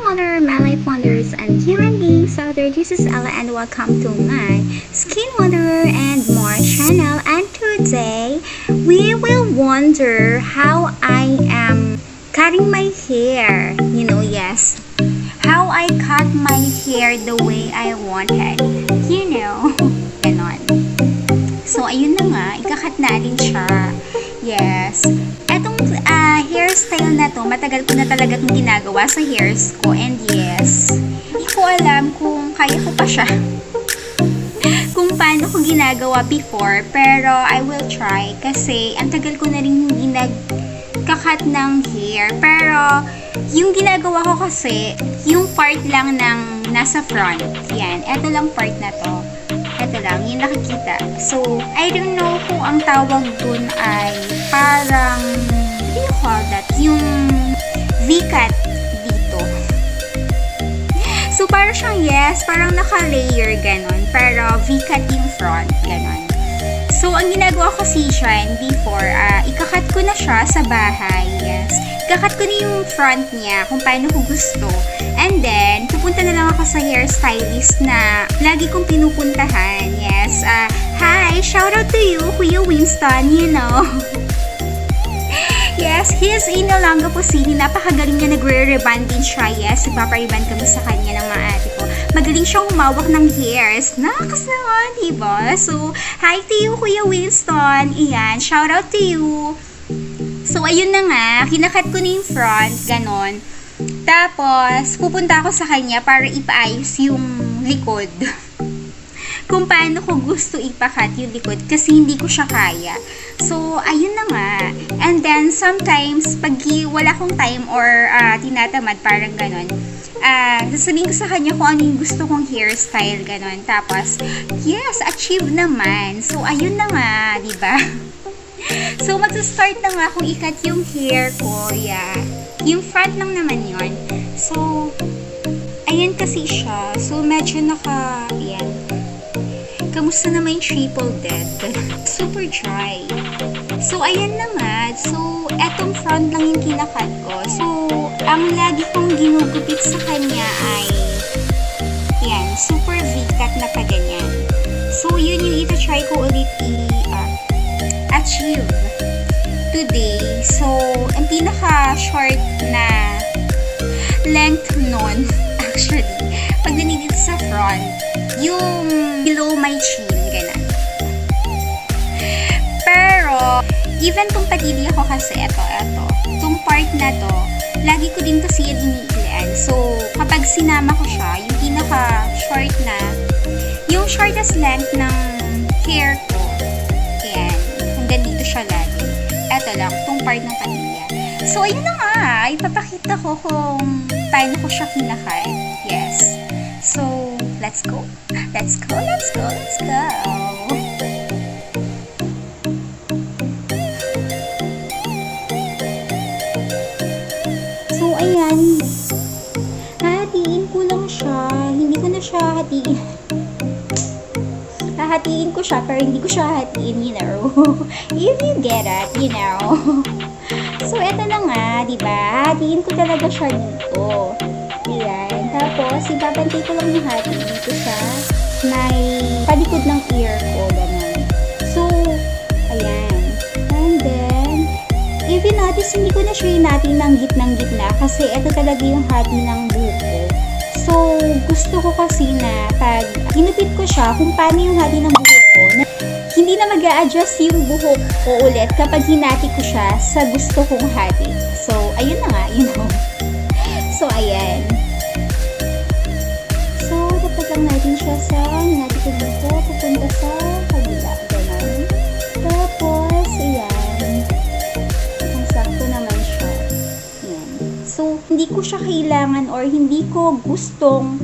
Wonder, my life wonders, and human beings out there. This is Ella and welcome to my Skin Wanderer and More channel. And today, we will wonder how I am cutting my hair. Yes, how I cut my hair the way I wanted. Ganon. So, ayun na nga, ikakat natin siya. Yes. Etong hairstyle na to, matagal ko na talaga itong ginagawa sa hairs ko. And yes, hindi ko alam kung kaya ko pa siya. Kung paano ko ginagawa before. Pero I will try. Kasi ang tagal ko na rin hindi nagkakat ng hair. Pero yung ginagawa ko kasi, yung part lang ng nasa front. Yan. Eto lang part na to. Ito lang, yung nakikita. So, I don't know kung ang tawag dun ay parang, what do you call that? Yung V-cut dito. So, parang siyang, yes, parang naka-layer, ganon. Pero, V-cut yung front, ganon. So, ang ginagawa ko si Sean before, ikakat ko na siya sa bahay, yes. Ikakat ko na yung front niya kung paano ko gusto. And then, pupunta na lang ako sa hairstylist na lagi kong pinupuntahan. Yes. Hi! Shout out to you, Kuya Winston, Yes, he is in Olongapo City. Napakagaling niya, nagre-reband din siya. Yes, nagpapariband kami sa kanya ng mga ate ko. Magaling siyang humawak ng hairs. Nakas naman, diba? So, hi to you, Kuya Winston. Iyan, shout out to you. So, ayun na nga, kinakat ko na yung front, ganon. Tapos, pupunta ako sa kanya para ipaayos yung likod. Kung paano ko gusto ipakat yung likod kasi hindi ko siya kaya. So, ayun na nga. And then, sometimes, pag wala akong time or tinatamad, parang ganon, sasabihin ko sa kanya kung ano yung gusto kong hairstyle, ganon. Tapos, yes, achieve naman. So, ayun na nga, diba? So, magsa-start na nga kung ikat yung hair ko, yeah. Yung front lang naman yon. So, ayan kasi siya. So, medyo ayan. Kamusta naman yung triple dead? Super dry. So, ayan na nga. So, etong front lang yung kinakat ko. So, ang lagi kong ginugupit sa kanya ay yan, super V-cut na pa ganyan. So, yun yung ita-try ko ulit achieve today. So, ang pinaka-short na length nun, actually, pag dito sa front, yung below my chin, ganun. Pero, even kung pagili ako kasi, itong part na to, lagi ko din kasi yan iniilaan. So, kapag sinama ko siya, yung pinaka-short na, yung shortest length ng hair ko, ayan, hanggang dito siya lagi. Ito lang, itong part ng patilya. So, ayun na nga, ipapakita ko kung paano ko siya kinakat. Yes. So, let's go. Let's go. So, ayan. Hahatiin ko lang siya. Hindi ko na siya hatiin. Hahatiin ko siya, pero hindi ko siya hahatiin, If you get it, So, eto na nga, diba? Hahatiin ko talaga siya dito. Ayan. Tapos, ibabantay ko lang yung hati dito sa may palikod ng ear ko, ganun. So, ayan. And then, if you notice, hindi ko na siya natin ng gitna kasi ito talaga yung hati ng buhok ko. So, gusto ko kasi na pag inupit ko siya, kung paano yung hati ng buhok ko, hindi na mag-a-adjust yung buhok ko ulit kapag hinati ko siya sa gusto kong hati. So, ayun na nga, So, ayan. So, dapat lang natin siya sa hinati ko dito, papunta sa kabila. Ganun. Tapos, ayan. Ang sakto naman siya. Ayan. So, hindi ko siya kailangan or hindi ko gustong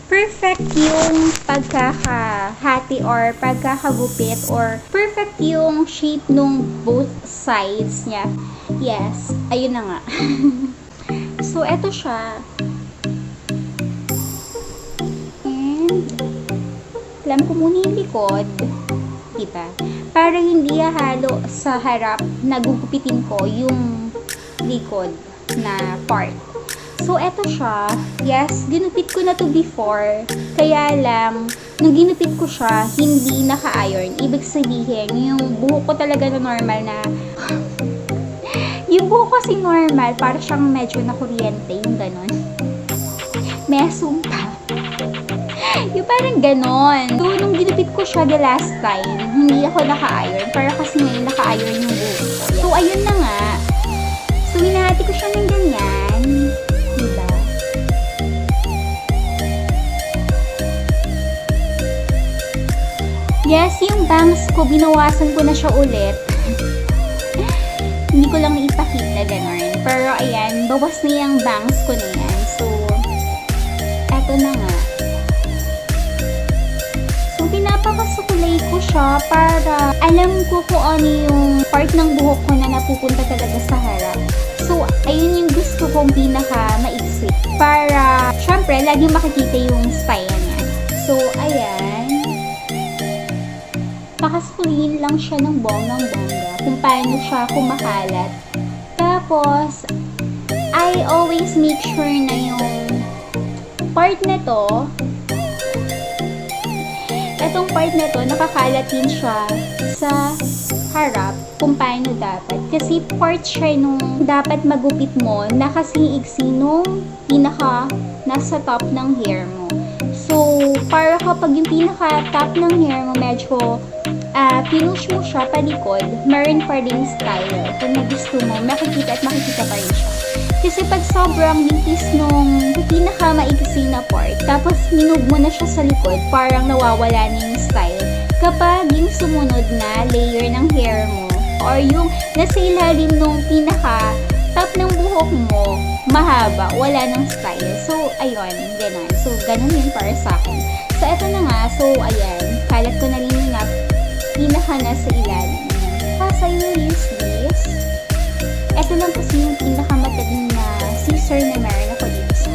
perfect yung pagkakahati or pagkakagupit or perfect yung shape nung both sides niya. Yes, ayun na nga. So, eto siya. And, alam ko muna yung likod. Diba? Para hindi halo sa harap, nagugupitin ko yung likod na part. So, eto siya. Yes, ginupit ko na to before. Kaya lang, nung ginupit ko siya, hindi naka-iron. Ibig sabihin, yung buhok ko talaga na normal na yung buhok kasi normal, para siyang medyo na kuryente, yung ganon. Mesum pa. Yung parang ganon. So, nung ginupit ko siya the last time, hindi ako naka-iron. Para kasi ngayon naka-iron yung buhok ko. So, ayun na nga. So, hinahati ko siya ng ganyan. Diba? Yes, yung bangs ko, binawasan ko na siya ulit. Hindi ko lang naipakita gano'n. Pero ayan, bawas na yung bangs ko na yan. So, eto na nga. So, pinapakasukulay ko siya para alam ko kung ano yung part ng buhok ko na napupunta talaga sa harap. So, ayun yung gusto kong pinaka-maiksi. Para, syempre, laging makikita yung style niya. So, ayan. Pakasukuliin lang siya ng bonggang-bongga kung paano siya kumakalat. Tapos, I always make sure na yung part na to, etong part na to, nakakalat din siya sa harap kung paano dapat. Kasi part siya nung dapat magupit mo na kasing iksi nung pinaka nasa top ng hair mo. So, para kapag yung pinaka top ng hair mo medyo pinush mo siya palikod, meron pa rin style. Kung gusto mo, makikita at makikita pa rin siya. Kasi pag sobrang nipis nung pinaka maiksi na part, tapos minug mo na siya sa likod, parang nawawala na yung style. Kapag yung sumunod na layer ng hair mo, or yung nasa ilalim nung pinaka top ng buhok mo, mahaba, wala ng style. So, ayun, ganun. So, ganun yun para sa akin. So, eto na nga. So, ayan, kalat ko na rin yung pinaka nasa ilalim. Kasi yung use this. Ito lang kasi yung pinakamataling na scissor na meron ako dito.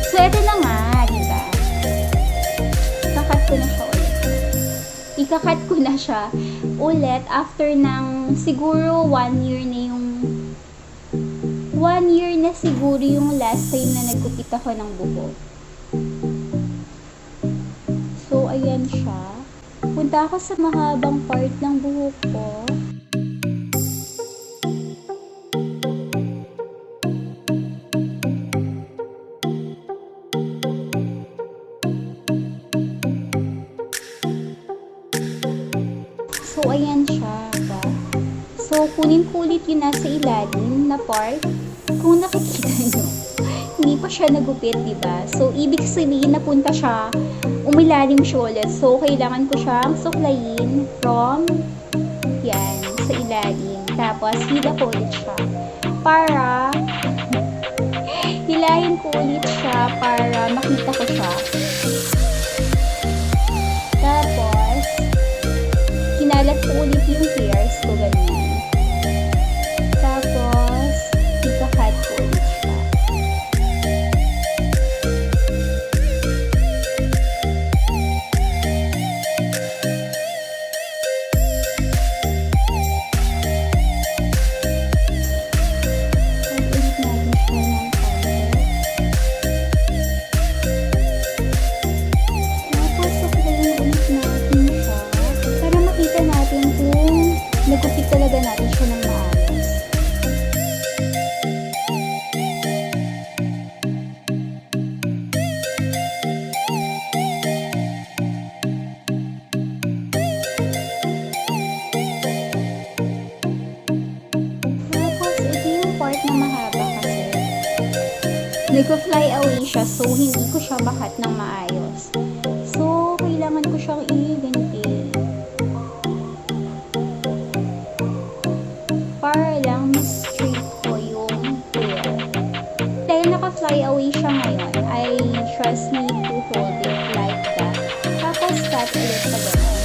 So, ito na nga, diba? Ikakat ko na siya ulit. Ikakat ko na siya ulit after ng siguro 1 year na yung 1 year na siguro yung last time na nagkupit ako ng buhok. So, ayan siya. Punta ako sa mahabang part ng buhok ko. So, ayan siya. Ba? So, kunin ko ulit yung nasa ilalim na part. Kung nakikita nyo, hindi pa siya nagupit, diba? So, ibig sabihin, napunta siya, umilalim siya ulit. So, kailangan ko siyang suklayin from, yan, sa ilalim. Tapos, hila ko ulit siya. Para, hilahin ko ulit siya para makita ko siya. Tapos, kinalat ko ulit yung hairs ko, ganyan. Tapos, ikakat ko ulit siya. Nagupit talaga natin siya ng maayos. Tapos, ito yung part na mahaba kasi. Nag-fly away siya, so hindi ko siya bakat ng maayos. So, kailangan ko siyang i-ganti. Para lang straight ko yung hair. Dahil naka-fly away siya ngayon, I just need to hold it like that. Tapos cut ulit sa ganun.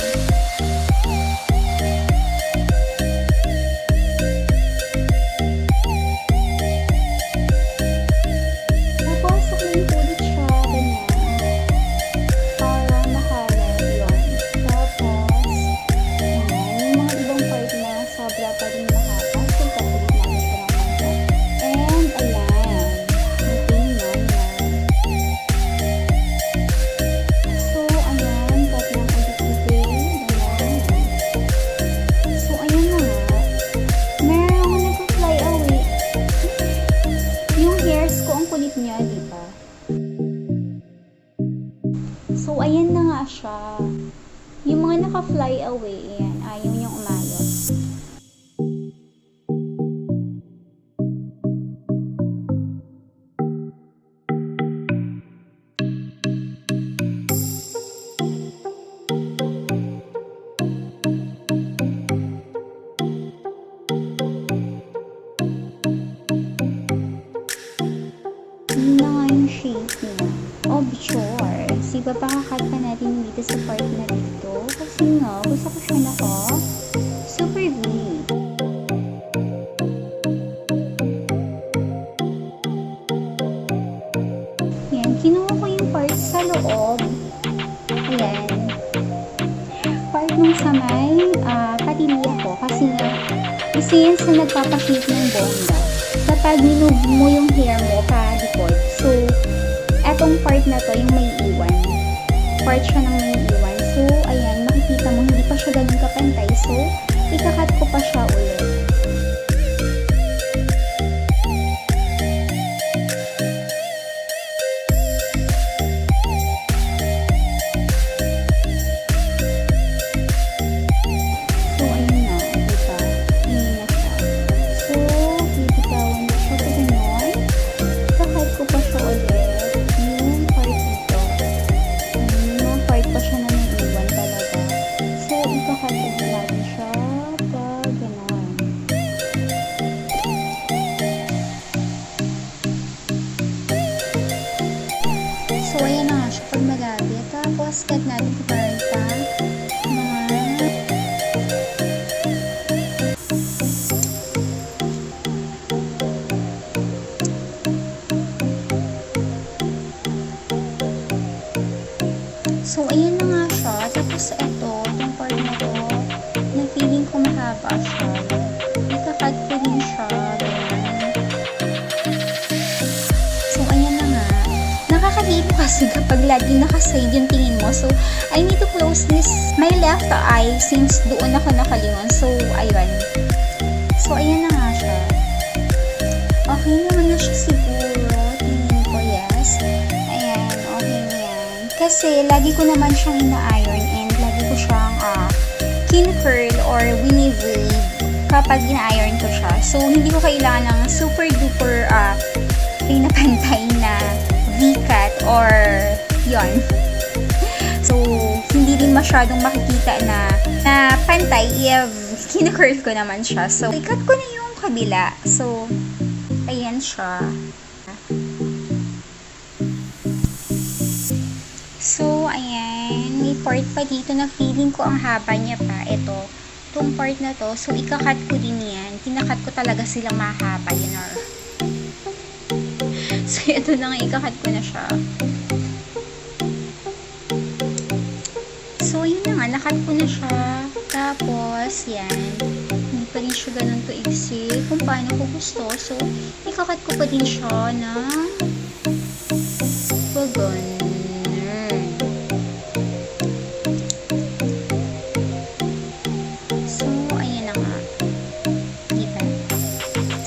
Tapos suklin ko ulit siya ganyan. Para makalat yun. away. Ayan, ayaw niyang umayos. Yun na nga yung shape niya. Oh, sure. Sige, pakakakat pa natin dito sa part na dito. Kasi nga, gusto ko siya naka super big. Yan, kinuha ko yung part sa loob. Ayan. Part nung sa may patilya ko. Kasi nga, isa yan sa nagpapashape ng bongga. Kapag minove mo yung hair mo pa-likod. So, etong part na to, yung may iwan. Part siya ng may iwan. So, ayan, makikita mo, hindi pa siya ganun kapantay. So, ikakat ko pa siya ulit. So, ayun na, diba? Ayun na siya. So, bibitawan na siya sa ganun. Ikakat ko pa siya ulit. Yung part dito. Yung part pa siya na may iwan talaga. So, ikakat ko natin siya pa ganun. So, ayan na nga siya pag malapit. Tapos, cut natin ito parang pa. So, ayan na nga siya. Tapos, ito, itong part na to, na feeling ko mahaba siya. Ikakat ko din siya. So, ayan na nga. Nakakalibo kasi kapag lagi nakaside yung tingin mo. So, I need to close my left eye since doon ako nakalingon. So, ayun. So, ayan na nga siya. Okay naman na siya siguro. Tingin ko, yes. Ayan, okay na yan. Kasi, lagi ko naman siyang ina-iron and lagi ko siyang kin curl or weave kapag ina-iron ko siya. So, hindi ko kailangan ng super duper pinapantay na V-cut or yon. So, hindi din masyadong makikita na pantay if kin-curl ko naman siya. So, i-cut ko na yung kabila. So, ayan siya. So, ayan. May part pa dito na feeling ko ang haba niya pa. Ito. Itong part na to. So, ikakat ko din yan. Kinakat ko talaga silang mahaba. Yun or. So, ito na nga. Ikakat ko na siya. So, yun na nga. Nakat ko na siya. Tapos, yan. Hindi pa rin siya ganun to iksi. Kung paano ko gusto. So, ikakat ko pa din siya na bagon.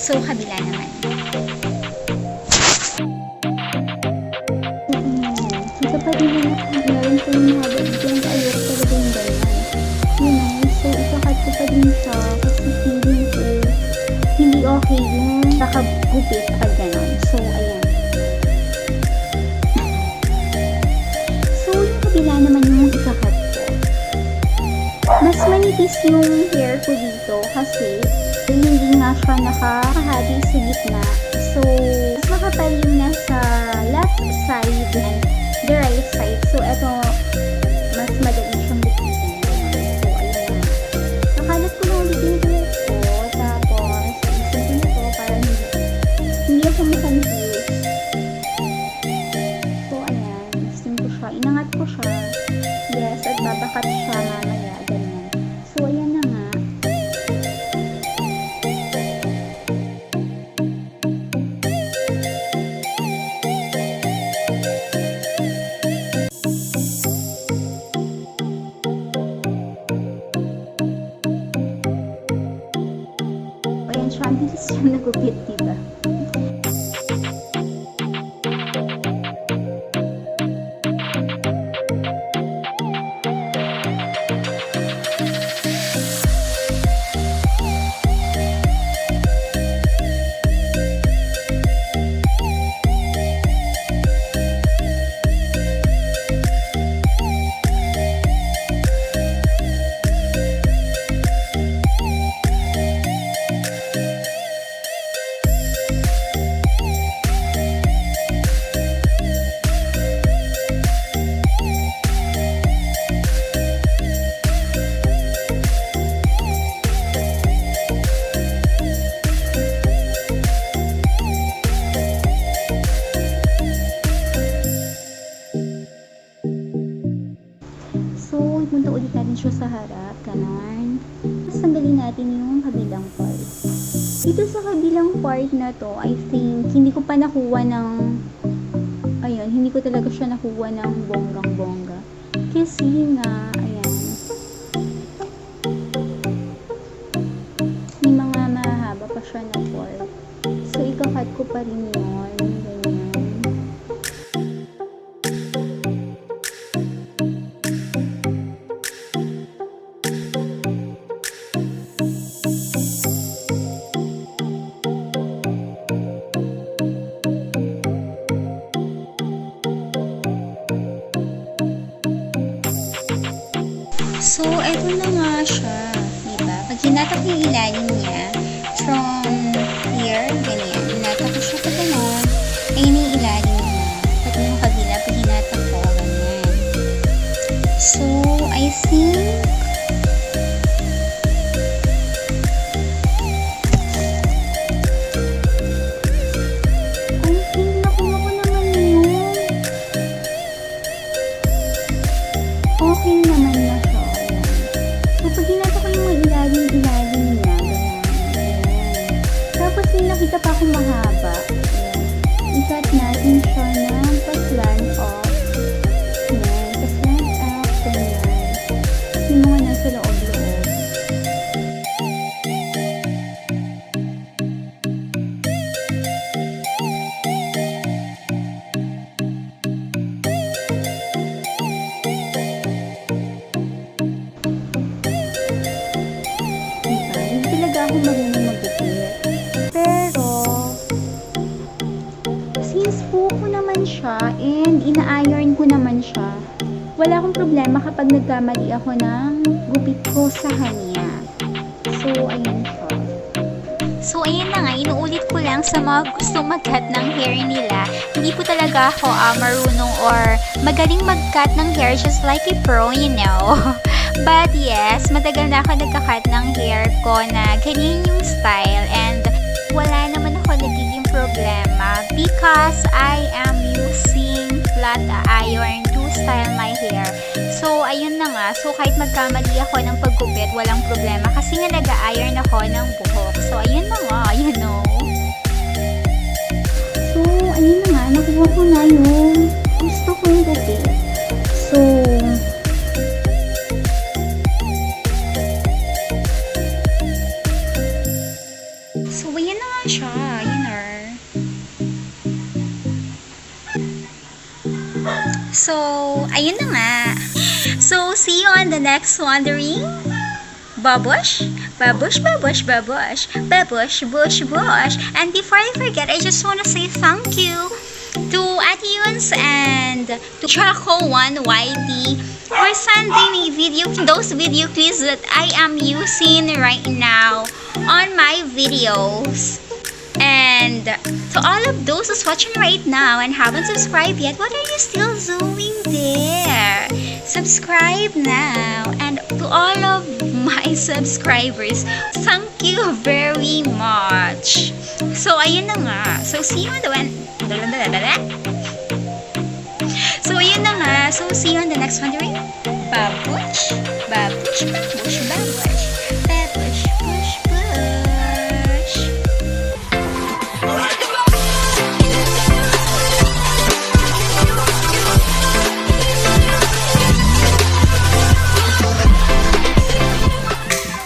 So, kabila naman. Ito pa rin na meron ko yung habag dyan. Ayoko talaga yung ganyan. You know, so ikakat ko pa din siya kasi feeling ko hindi okay yung nakagupit pag gano'n. So, ayan. So, yung kabila naman yung ikakat ko. Mas manipis yung hair ko dito kasi hindi nga siya nakahati sa gitna. So, mas makapal yung nasa left side and the right side. So, ito, mas madali siyang bukitin. So, ayan na. Nakalat ko lang ulit yung hair ko. Tapos, isipin ito para hindi ako makonfuse. So, ayan. Isipin ko siya. Inangat ko siya. Yes, at babakat siya mamaya. Ganyan. So, ayan na nga. Ang bilis siyang nagupit, diba? ganon. Tapos tanggalin natin yung kabilang part. Dito sa kabilang part na to, I think, hindi ko pa nakuha ng, ayun, hindi ko talaga siya nakuha ng bonggang-bongga. Kasi nga, ayan, may mga mahaba pa siya na part. So, ikakat ko pa rin yun. Ganyan. So, eto na nga siya. Diba? Pag hinatak yung ilalim niya, from here, ganyan. Hinatak ko siya pa gano'n. Ayun yung ilalim niya. Pag yung kabila, pag hinatak ko, ganyan. So, I think, nakuha ko naman yun. Okay naman na siya. Pag hinatak ko yung mga ilalim niya, ganyan. Tapos may nakita pa akong mahaba. I-cut natin siya ng pa-slant off. Yan, pa-slant off, ganyan. Yung mga nasa loob-loob. Ako marunong magpipit. Pero, since buo ko naman siya and ina-iron ko naman siya, wala akong problema kapag nagkamali ako ng gupit ko sa kanya. So, ayun siya. So, ayun na nga, inuulit ko lang sa mga gustong mag-cut ng hair nila. Hindi po talaga ako marunong or magaling mag-cut ng hair just like a pro, you know. But yes, matagal na ako nagka-cut ng hair ko na ganyan yung style and wala naman ako nagiging problema because I am using flat iron to style my hair. So, ayun na nga. So, kahit magkamali ako ng paggupit, walang problema kasi nga nag-iron ako ng buhok. So, ayun na nga, you know. So, ayun na nga. Nakuha ko na yung gusto kong gupit. So, ayan na nga siya. Yun or. So, ayun na nga. So, see you on the next wandering. Babush, babush, babush, babush, babush, bush, bush. And before I forget, I just want to say thank you to Ate Yuns and to Chaco1YT for sending me those video clips that I am using right now on my videos. And to all of those who's watching right now and haven't subscribed yet, what are you still doing there? Subscribe now. And to all of my subscribers, thank you very much. So, ayun na nga. So, see you on the So, see you on the next one. Babush, babush, babush, babush.